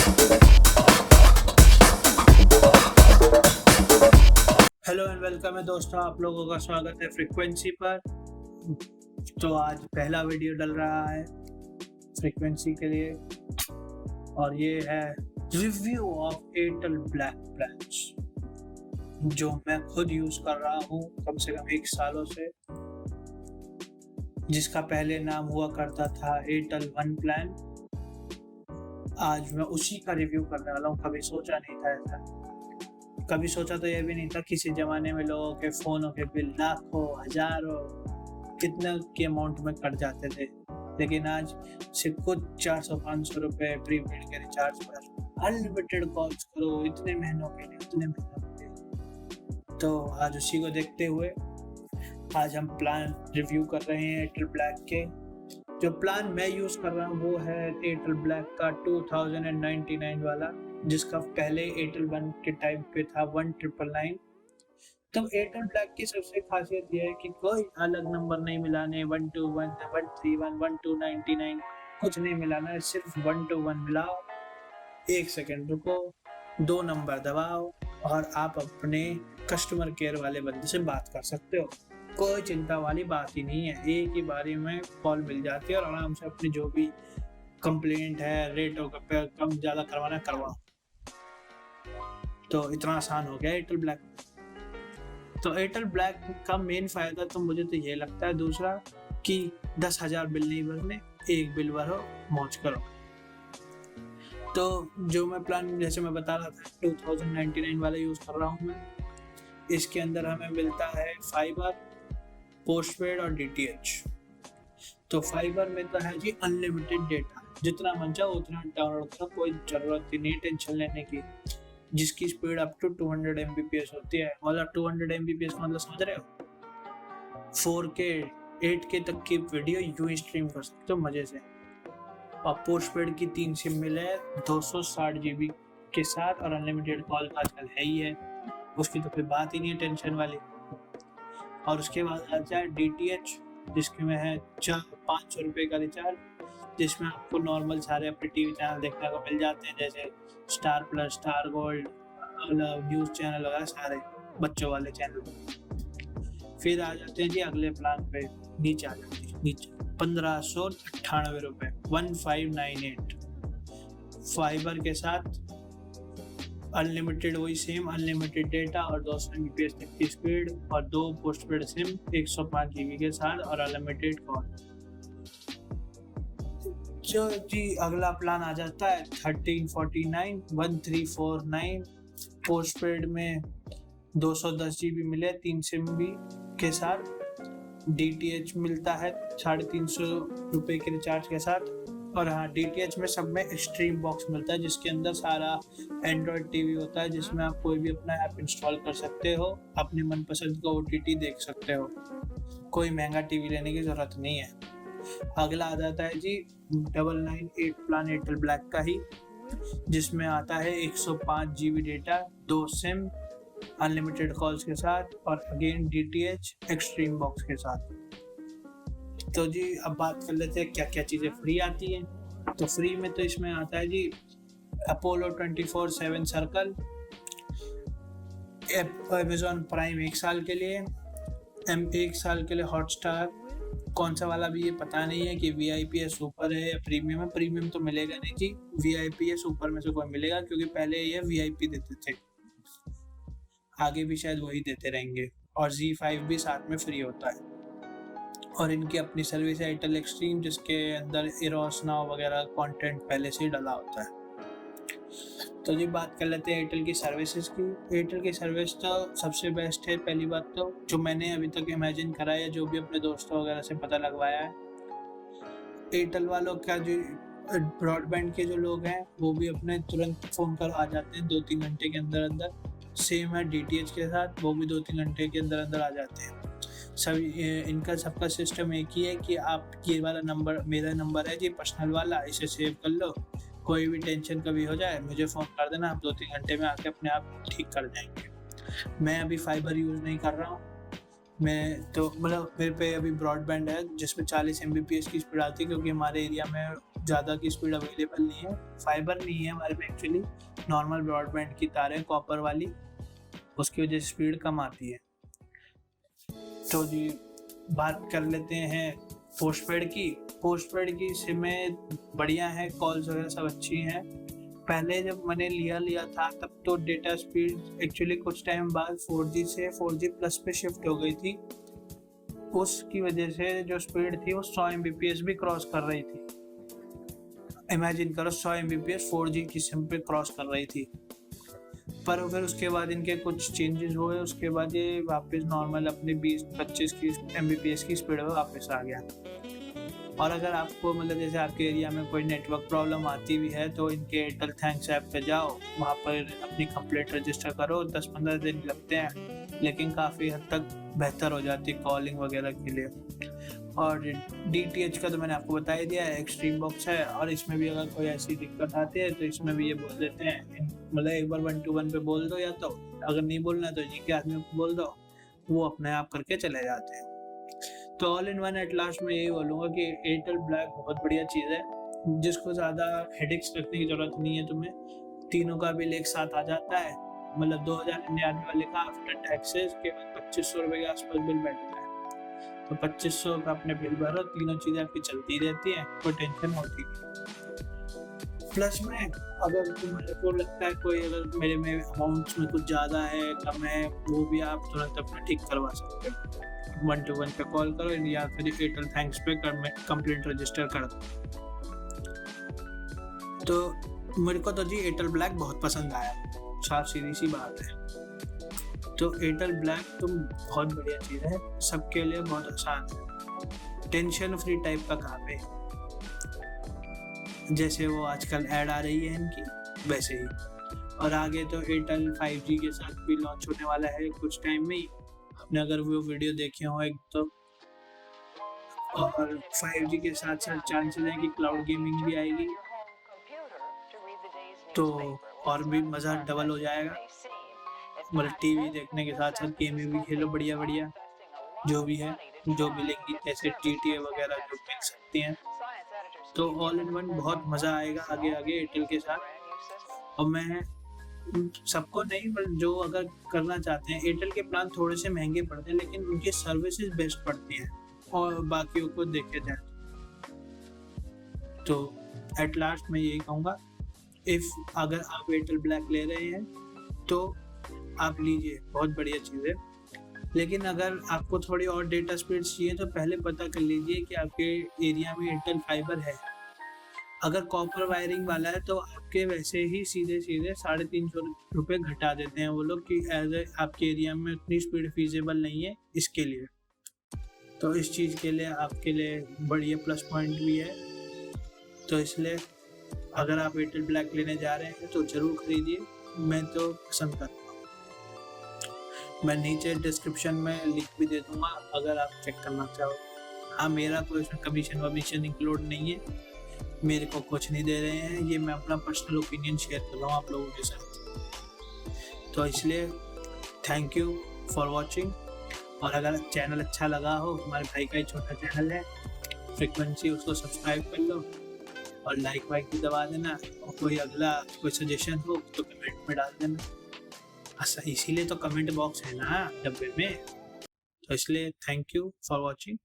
Hello and welcome है दोस्तों, आप लोगों का स्वागत है फ्रीक्वेंसी पर। तो आज पहला वीडियो डल रहा है फ्रीक्वेंसी के लिए और ये है review of Airtel black plans जो मैं खुद यूज कर रहा हूँ कम से कम 1 सालों से, जिसका पहले नाम हुआ करता था एयरटेल वन प्लान। आज मैं उसी का रिव्यू करने वाला हूँ। कभी सोचा नहीं था ऐसा, कभी सोचा तो यह भी नहीं था। किसी जमाने में लोगों के फोनों के बिल लाखों हजारों कितने के अमाउंट में कट जाते थे, लेकिन आज सिर्फ कुछ 400-500 रुपए प्रीपेड के रिचार्ज पर अनलिमिटेड कॉल्स करो, इतने महीनों के लिए, उतने महीनों के लिए। तो आज उसी को देखते हुए आज हम प्लान रिव्यू कर रहे हैं एयरटेल ब्लैक के। जो प्लान मैं यूज कर रहा हूँ वो है एयरटेल ब्लैक का 2099 वाला, जिसका पहले एयरटेल वन के टाइम पे था 1999। तो एयरटेल ब्लैक की सबसे खासियत यह है कि कोई अलग नंबर नहीं मिलाने, 121, 131, 1299 कुछ नहीं मिलाना है, सिर्फ 121 मिलाओ, 1 सेकेंड रुको, 2 नंबर दबाओ और आप अपने कस्टमर केयर वाले बंदे से बात कर सकते हो। कोई चिंता वाली बात ही नहीं है, एक ही बारी में कॉल मिल जाती है और आराम से अपनी जो भी कंप्लेंट है, रेटों का कम ज़्यादा करवाना करवाओ। तो इतना आसान हो गया एयरटेल ब्लैक। तो एयरटेल ब्लैक का मेन फायदा तो मुझे तो ये लगता है दूसरा कि 10,000 बिल नहीं भरने, एक बिल भरो, मौज करो। तो जो मैं प्लान जैसे मैं बता रहा था 2099 वाला यूज कर रहा हूँ मैं। इसके अंदर हमें मिलता है फाइबर, पोस्टपेड और DTH। तो फाइबर में तो है जी अनलिमिटेड डेटा, जितना मन चाहो उतना डाउनलोड करो, कोई जरूरत ही नहीं टेंशन लेने की, जिसकी स्पीड अप टू 200 Mbps होती है। मतलब 200 Mbps मतलब समझ रहे हो, 4K 8K तक की वीडियो यूं स्ट्रीम कर सकते हो मजे से। और पोस्टपेड की 3 सिम मिले 260 GB के साथ, और अनलिमिटेड कॉल आजकल है ही है, उसकी तो कोई बात ही नहीं है टेंशन वाली। और उसके बाद आ जाए DTH, जिसके में है 500 रुपये का रिचार्ज, जिसमें आपको नॉर्मल सारे अपने टीवी चैनल देखने को मिल जाते हैं, जैसे star plus, star gold, news channel वगैरह सारे बच्चों वाले चैनल। फिर आ जाते हैं जी अगले प्लान पे, नीचे आ जाते हैं, नीचे 1598 रुपये, 1598 फाइबर के साथ, अनलिमिटेड वही सेम अनलिमिटेड डेटा और 200 Mbps तक की स्पीड, और 2 पोस्टपेड सिम 105 GB के साथ और अनलिमिटेड कॉल। जो जी अगला प्लान आ जाता है 1349 पोस्टपेड में 210 GB मिले 3 सिम भी के साथ। DTH मिलता है 350 रुपये के रिचार्ज के साथ। और हाँ, DTH में सब में स्ट्रीम बॉक्स मिलता है, जिसके अंदर सारा एंड्रॉयड टीवी होता है, जिसमें आप कोई भी अपना ऐप इंस्टॉल कर सकते हो, अपने मनपसंद का OTT देख सकते हो, कोई महंगा टीवी लेने की जरूरत नहीं है। अगला आ जाता है जी 998 प्लान एयरटेल ब्लैक का ही, जिसमें आता है 105 GB data, 2 SIM, unlimited calls के साथ और अगेन DTH एक्सट्रीम बॉक्स के साथ। तो जी अब बात कर लेते हैं क्या क्या चीज़ें फ्री आती हैं। तो फ्री में तो इसमें आता है जी अपोलो 24/7 सर्कल, अमेजॉन प्राइम 1 साल के लिए, 1 साल के लिए हॉटस्टार, कौन सा वाला भी ये पता नहीं है कि VIP है, सुपर है या प्रीमियम है। प्रीमियम तो मिलेगा नहीं जी, VIP है, सुपर में से कोई मिलेगा, क्योंकि पहले ये VIP देते थे, आगे भी शायद वही देते रहेंगे। और Z5 भी साथ में फ्री होता है। और इनकी अपनी सर्विस है एयरटेल एक्सट्रीम, जिसके अंदर इरोस नाउ वगैरह कंटेंट पहले से ही डला होता है। तो जी बात कर लेते हैं एयरटेल की सर्विसेज की। एयरटेल की सर्विस तो सबसे बेस्ट है। पहली बात तो जो मैंने अभी तक इमेजिन करा है, जो भी अपने दोस्तों वगैरह से पता लगवाया है, एयरटेल वालों का जो ब्रॉडबैंड के जो लोग हैं वो भी अपने तुरंत फ़ोन कर आ जाते हैं 2-3 घंटे के अंदर अंदर। सेम है DTH के साथ, वो भी 2-3 घंटे के अंदर अंदर आ जाते हैं। सभी इनका सबका सिस्टम एक ही है कि आप ये वाला नंबर, मेरा नंबर है जी पर्सनल वाला, इसे सेव कर लो, कोई भी टेंशन कभी हो जाए मुझे फ़ोन कर देना, आप 2-3 घंटे में आके अपने आप ठीक कर जाएंगे। मैं अभी फाइबर यूज़ नहीं कर रहा हूँ, मैं तो मतलब मेरे पे अभी ब्रॉडबैंड है जिसमें 40 Mbps की स्पीड आती है, क्योंकि हमारे एरिया में ज़्यादा की स्पीड अवेलेबल नहीं है। फाइबर नहीं है हमारे में एक्चुअली, नॉर्मल ब्रॉडबैंड की तार है कॉपर वाली, उसकी वजह से स्पीड कम आती है। तो जी बात कर लेते हैं पोस्टपेड की। पोस्टपेड की सिमें बढ़िया है, कॉल्स वगैरह सब अच्छी हैं। पहले जब मैंने लिया था तब तो डेटा स्पीड एक्चुअली कुछ टाइम बाद 4G से 4G प्लस पे शिफ्ट हो गई थी। उसकी वजह से जो स्पीड थी वो 100 Mbps भी क्रॉस कर रही थी। इमेजिन करो 100 Mbps 4G की सिम पे क्रॉस कर रही थी। पर फिर उसके बाद इनके कुछ चेंजेस हुए, उसके बाद ये वापस नॉर्मल अपने 20-25 की Mbps की स्पीड में वापस आ गया। और अगर आपको मतलब जैसे आपके एरिया में कोई नेटवर्क प्रॉब्लम आती भी है तो इनके एयरटेल थैंक्स ऐप पे जाओ, वहाँ पर अपनी कंप्लेंट रजिस्टर करो। 10-15 दिन लगते हैं, लेकिन काफ़ी हद तक बेहतर हो जाती है कॉलिंग वगैरह के लिए। और DTH का तो मैंने आपको बता ही दिया है, एक्सट्रीम बॉक्स है। और इसमें भी अगर कोई ऐसी दिक्कत आती है तो इसमें भी ये बोल देते हैं, मतलब एक बार 1-to-1 पे बोल दो, या तो अगर नहीं बोलना तो जी के आदमी को बोल दो, वो अपने आप करके चले जाते हैं। तो all in one at last में यही बोलूँगा कि एयरटेल ब्लैक बहुत बढ़िया चीज़ है, जिसको ज़्यादा हेडेक्स रखने की ज़रूरत नहीं है तुम्हें। तीनों का बिल एक साथ आ जाता है, मतलब 2099 वाले का आफ्टर टैक्सेस केवल 2500 रुपये के आसपास बिल बैठता है। तो 2500 का अपने बिल भरो, तीनों चीज़ें आपकी चलती रहती हैं, कोई टेंशन होती नहीं। प्लस में अगर तुमको लगता है कोई अगर मेरे में अमाउंट्स में कुछ ज़्यादा है, कम है, वो भी आप तुरंत अपना ठीक करवा सकते हो। 1-to-1 पे कॉल करो या फिर एयरटेल थैंक्स पे कंप्लेंट रजिस्टर कर दो। तो मेरे को तो जी एयरटेल ब्लैक बहुत पसंद आया, साफ सीधी सी बात है। तो एयरटेल ब्लैक तो बहुत बढ़िया चीज़ है, सबके लिए बहुत आसान है, टेंशन फ्री टाइप का काम है। जैसे वो आजकल ऐड आ रही है इनकी, वैसे ही। और आगे तो एयरटेल 5G के साथ भी लॉन्च होने वाला है कुछ टाइम में ही, आपने अगर वो वीडियो देखे हो एक तो। और 5G के साथ साथ चांसेस हैं कि क्लाउड गेमिंग भी आएगी, तो और भी मज़ा डबल हो जाएगा। मतलब टीवी देखने के साथ साथ गेमिंग भी खेलो बढ़िया बढ़िया, जो भी है, जो मिलेंगी जैसे GTA वगैरह जो मिल सकती हैं। तो ऑल इन वन बहुत मज़ा आएगा आगे आगे एयरटेल के साथ। और मैं सबको नहीं, पर जो अगर करना चाहते हैं, एयरटेल के प्लान थोड़े से महंगे पड़ते हैं लेकिन उनकी सर्विसेज बेस्ट पड़ती हैं और बाकियों को देखे जाए तो एट लास्ट मैं यही कहूँगा, इफ़ अगर आप एयरटेल ब्लैक ले रहे हैं तो आप लीजिए, बहुत बढ़िया चीज़ है। लेकिन अगर आपको थोड़ी और डेटा स्पीड चाहिए तो पहले पता कर लीजिए कि आपके एरिया में एयरटेल फाइबर है। अगर कॉपर वायरिंग वाला है तो आपके वैसे ही सीधे 350 रुपये घटा देते हैं वो लोग कि एज ए आपके एरिया में उतनी स्पीड फीजेबल नहीं है इसके लिए। तो इस चीज़ के लिए आपके लिए बढ़िया प्लस पॉइंट भी है। तो इसलिए अगर आप एयरटेल ब्लैक लेने जा रहे हैं तो ज़रूर खरीदिए, मैं तो पसंद करता हूँ। मैं नीचे डिस्क्रिप्शन में लिंक भी दे दूँगा अगर आप चेक करना चाहो। हाँ, मेरा कोई इसमें कमीशन वमीशन इंक्लूड नहीं है, मेरे को कुछ नहीं दे रहे हैं, ये मैं अपना पर्सनल ओपिनियन शेयर कर रहा हूँ आप लोगों के साथ। तो इसलिए थैंक यू फॉर वॉचिंग। और अगर चैनल अच्छा लगा हो, हमारे भाई का ही छोटा चैनल है फ्रीक्वेंसी, उसको सब्सक्राइब कर लो और लाइक वाइक भी दबा देना। और कोई अगला कोई सजेशन हो तो कमेंट में डाल देना। अच्छा, इसीलिए तो कमेंट बॉक्स है ना डब्बे में। तो इसलिए थैंक यू फॉर वॉचिंग।